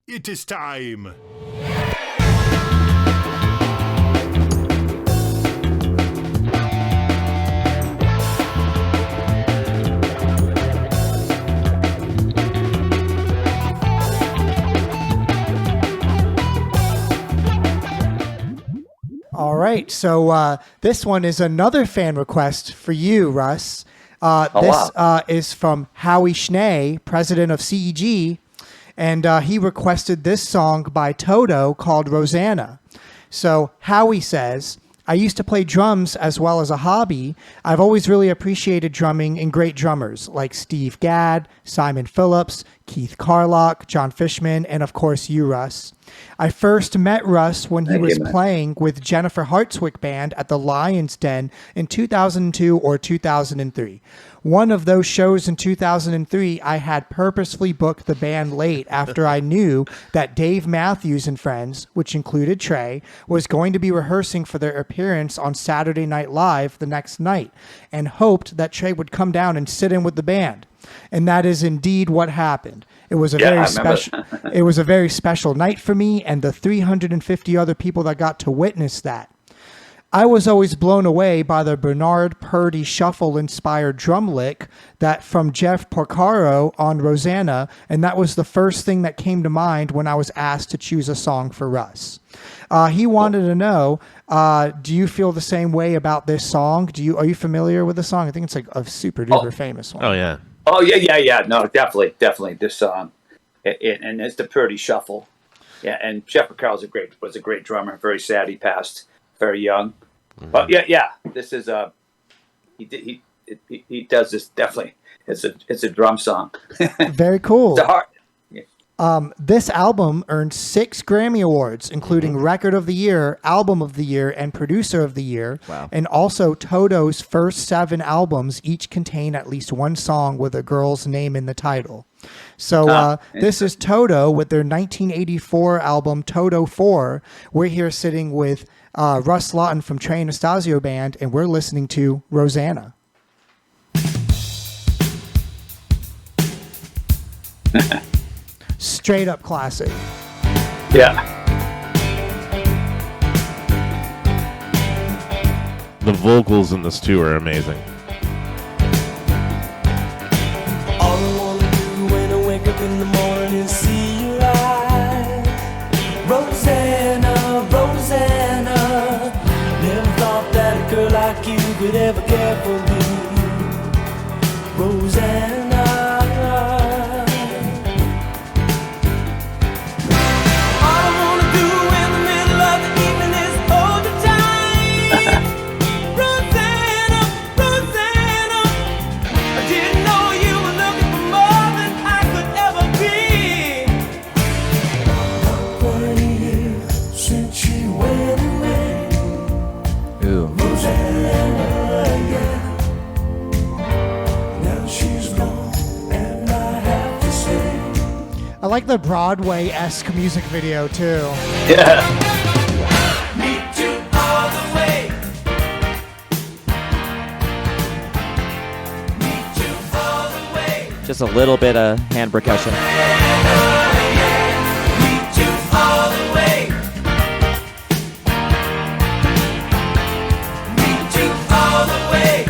It is time. All right, so this one is another fan request for you, Russ. This is from Howie Schnee, president of CEG, and he requested this song by Toto called Rosanna. So Howie says, I used to play drums as well as a hobby. I've always really appreciated drumming and great drummers like Steve Gadd, Simon Phillips, Keith Carlock, John Fishman, and of course you, Russ. I first met Russ when he was playing with Jennifer Hartswick Band at the Lion's Den in 2002 or 2003. One of those shows in 2003, I had purposefully booked the band late after I knew that Dave Matthews and Friends, which included Trey, was going to be rehearsing for their appearance on Saturday Night Live the next night, and hoped that Trey would come down and sit in with the band. And that is indeed what happened. It was a it was a very special night for me and the 350 other people that got to witness that. I was always blown away by the Bernard Purdy shuffle-inspired drum lick that from Jeff Porcaro on Rosanna, and that was the first thing that came to mind when I was asked to choose a song for Russ. He wanted to know, do you feel the same way about this song? Are you familiar with the song? I think it's like a super duper famous one. Oh, yeah. Oh, yeah. No, definitely. This song. And it's the Purdy Shuffle. Yeah, and Jeff Porcaro was a great drummer. Very sad he passed very young. Mm-hmm. But yeah, this is he does this definitely. It's a drum song. Very cool. It's a hard. This album earned 6 Grammy Awards, including Record of the Year, Album of the Year, and Producer of the Year. Wow. And also Toto's first 7 albums each contain at least one song with a girl's name in the title. So this is Toto with their 1984 album Toto 4. We're here sitting with Russ Lawton from Trey Anastasio Band, and we're listening to Rosanna. Straight up classic. Yeah. The vocals in this too are amazing. All I wanna do when I wake up in the morning is see your eyes. Rosanna, Rosanna. Never thought that a girl like you could ever care for me. Rosanna. I like the Broadway-esque music video, too. Yeah. Meet you all the way. Meet you all the way. Just a little bit of hand percussion. Meet you all the way. Meet you all the way.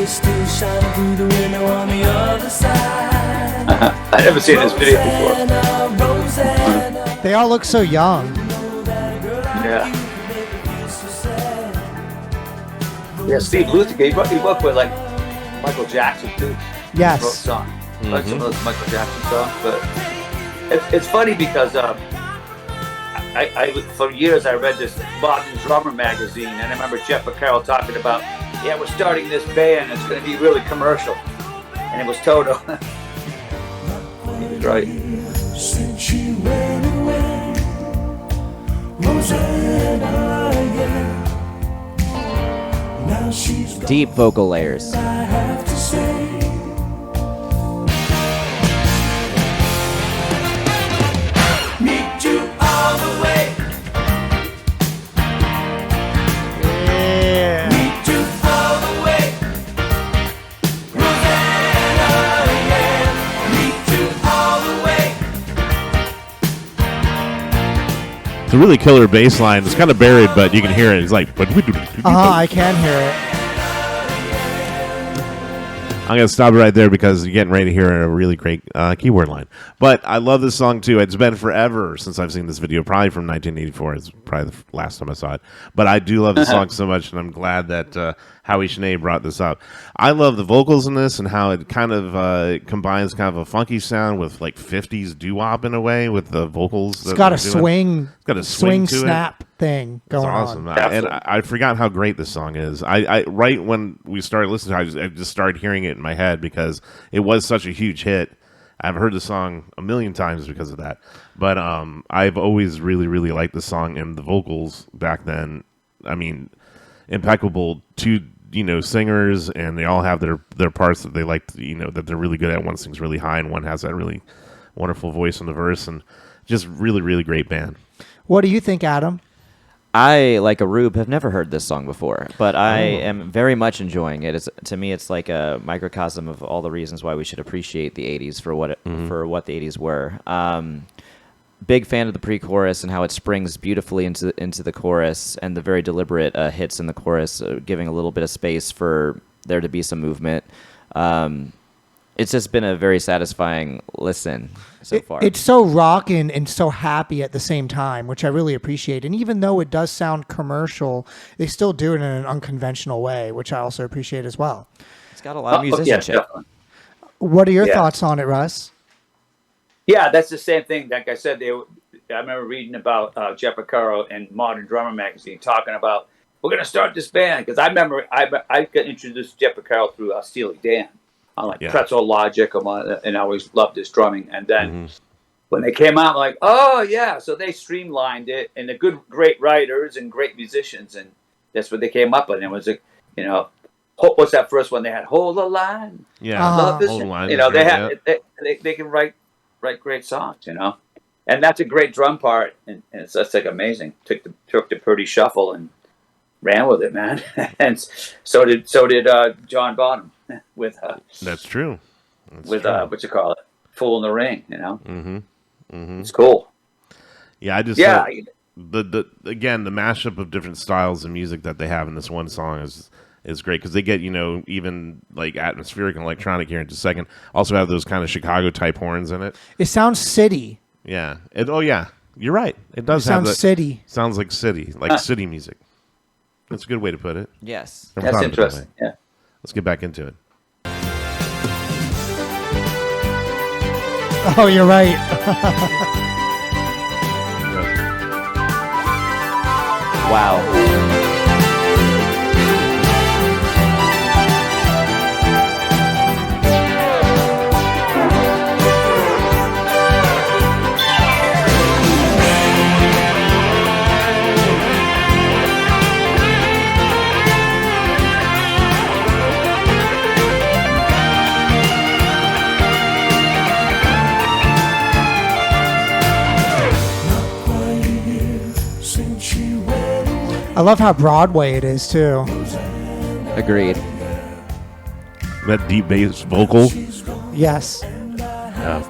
Still shining through the window on the other side. I never seen this video before. They all look so young. Yeah. Yeah, Steve Luther, he worked with like Michael Jackson too. Yes. Wrote songs, like some of those Michael Jackson songs. But it's funny because I for years I read this Modern Drummer magazine, and I remember Jeff Porcaro talking about, yeah, we're starting this band. It's going to be really commercial, and it was Toto. He was right. Since she went away, Rosanna, yeah. Now she's gone. Deep vocal layers. I have to say. Meet you all the way. Yeah. Meet you all the way. a really killer bass line. It's kind of buried, but you can hear it. It's like, I can hear it. I'm going to stop it right there because you're getting ready to hear a really great keyword line. But I love this song, too. It's been forever since I've seen this video, probably from 1984. It's probably the last time I saw it. But I do love the song so much, and I'm glad that Howie Schnee brought this up. I love the vocals in this and how it kind of combines kind of a funky sound with like 50s doo-wop in a way with the vocals. It's got a swing. It's got a swing to snap thing going on. It's awesome. on. And I forgot how great this song is. I right when we started listening to it, I just started hearing it in my head because it was such a huge hit. I've heard the song a million times because of that. But I've always really, really liked the song and the vocals back then. I mean, impeccable. Two singers, and they all have their parts that they like, that they're really good at. One sings really high, and one has that really wonderful voice in the verse, and just really, really great band. What do you think, Adam? I, like a rube, have never heard this song before, but I am very much enjoying it. To me, it's like a microcosm of all the reasons why we should appreciate the 80s for what the 80s were. Big fan of the pre-chorus and how it springs beautifully into the chorus, and the very deliberate hits in the chorus, giving a little bit of space for there to be some movement. It's just been a very satisfying listen so far. It's so rockin' and so happy at the same time, which I really appreciate. And even though it does sound commercial, they still do it in an unconventional way, which I also appreciate as well. It's got a lot of musicianship. What are your thoughts on it, Russ? Yeah, that's the same thing. Like I said, I remember reading about Jeff Porcaro in Modern Drummer magazine talking about, we're going to start this band. Because I remember I got introduced to Jeff Porcaro through Steely Dan on Pretzel Logic, and I always loved his drumming. And then when they came out, I'm like, oh, yeah. So they streamlined it, and the great writers and great musicians. And that's what they came up with. And it was, what's that first one they had? Hold the Line. Yeah, Love this. Hold the Line. They can write great songs, and that's a great drum part, and that's like amazing. Took the Purdy Shuffle and ran with it, man. And so did John Bonham with that's true. What you call it, Fool in the Ring, It's cool. Yeah, I just the again the mashup of different styles of music that they have in this one song is great because they get, even like atmospheric and electronic here in just a second. Also have those kind of Chicago type horns in it. It sounds city. Yeah. You're right. It does have that. City. Sounds like city, like city music. That's a good way to put it. Yes. That's interesting. Yeah. Let's get back into it. Oh, you're right. Wow. I love how Broadway it is, too. Agreed. That deep bass vocal. Yes. Yeah.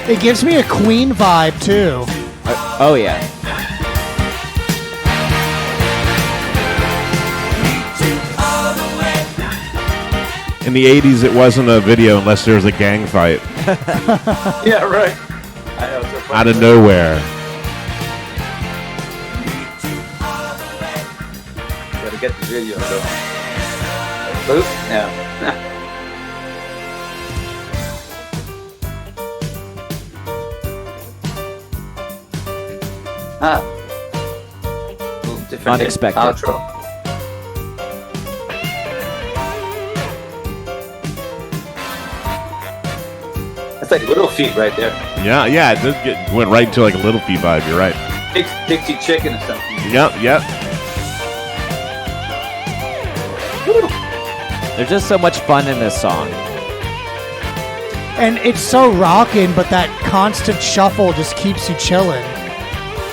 It gives me a Queen vibe, too. Oh, yeah. In the 80s, it wasn't a video unless there was a gang fight. Yeah, right. I know, so out of nowhere. Gotta get the video going. Oop, yeah. Unexpected. Outro. That's like Little Feet right there. Yeah, it went right into like a Little Feet vibe. You're right. Dixie Chicken or something. Yep. There's just so much fun in this song. And it's so rocking, but that constant shuffle just keeps you chilling.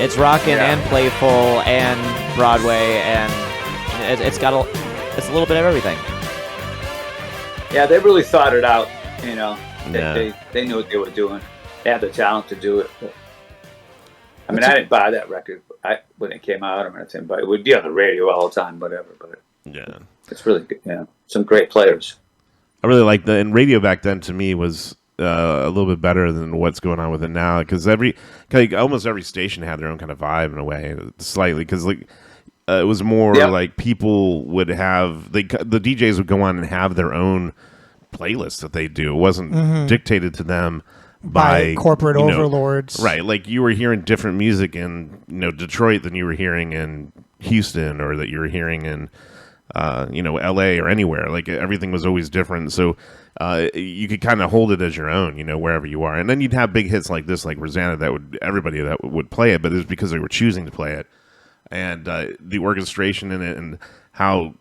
It's rocking and playful and Broadway, and it's a little bit of everything. Yeah, they really thought it out. You know, Yeah. they knew what they were doing. They had the talent to do it. But, I mean, I didn't buy that record when it came out or anything, but it would be on the radio all the time, whatever. But Yeah. it's really good. Yeah, some great players. I really like and radio back then to me was a little bit better than what's going on with it now, because almost every station had their own kind of vibe in a way, slightly, because it was more like people would have the DJs would go on and have their own playlists that they do. It wasn't dictated to them by corporate overlords, right? Like you were hearing different music in Detroit than you were hearing in Houston, or that you were hearing in LA or anywhere. Like everything was always different, so you could kind of hold it as your own, wherever you are. And then you'd have big hits like this, like Rosanna, everybody that would play it, but it was because they were choosing to play it, and the orchestration in it, and how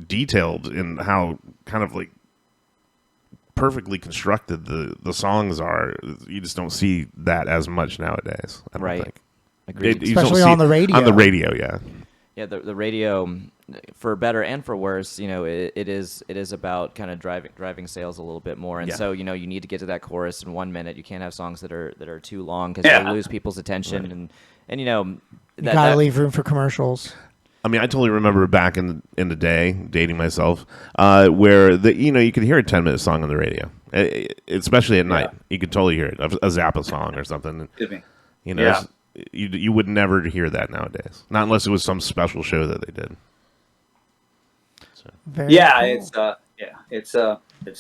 detailed and how kind of like perfectly constructed the songs are. You just don't see that as much nowadays, I don't think. Agreed. Especially on the radio. On the radio, yeah. Yeah, the radio, for better and for worse, it is about kind of driving sales a little bit more, and so you need to get to that chorus in 1 minute. You can't have songs that are too long, because they lose people's attention, and you gotta leave room for commercials. I mean, I totally remember back in the day, dating myself, where you could hear a 10-minute song on the radio, especially at night. You could totally hear it, a Zappa song or something. You would never hear that nowadays, not unless it was some special show that they did. So. Cool. It's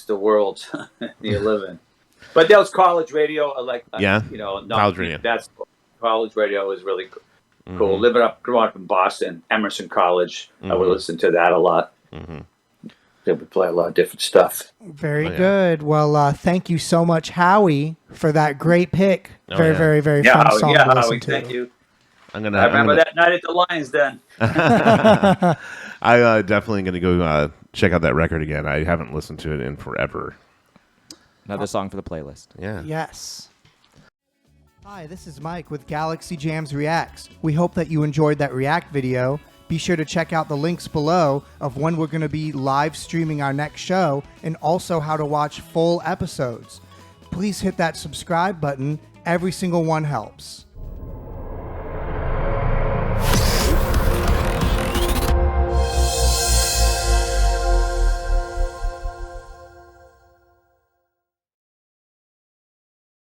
the world you live in. But that was college radio, college radio. That's college radio is really cool. Growing up in Boston, Emerson College, I would listen to that a lot. They would play a lot of different stuff. Very good. Well, thank you so much, Howie, for that great pick. Very, very, very fun song to listen to. Thank you. I remember that night at the Lions Den. I definitely going to go check out that record again. I haven't listened to it in forever. Another song for the playlist. Yeah. Yes. Hi, this is Mike with Galaxy Jams Reacts. We hope that you enjoyed that React video. Be sure to check out the links below of when we're going to be live streaming our next show, and also how to watch full episodes. Please hit that subscribe button. Every single one helps.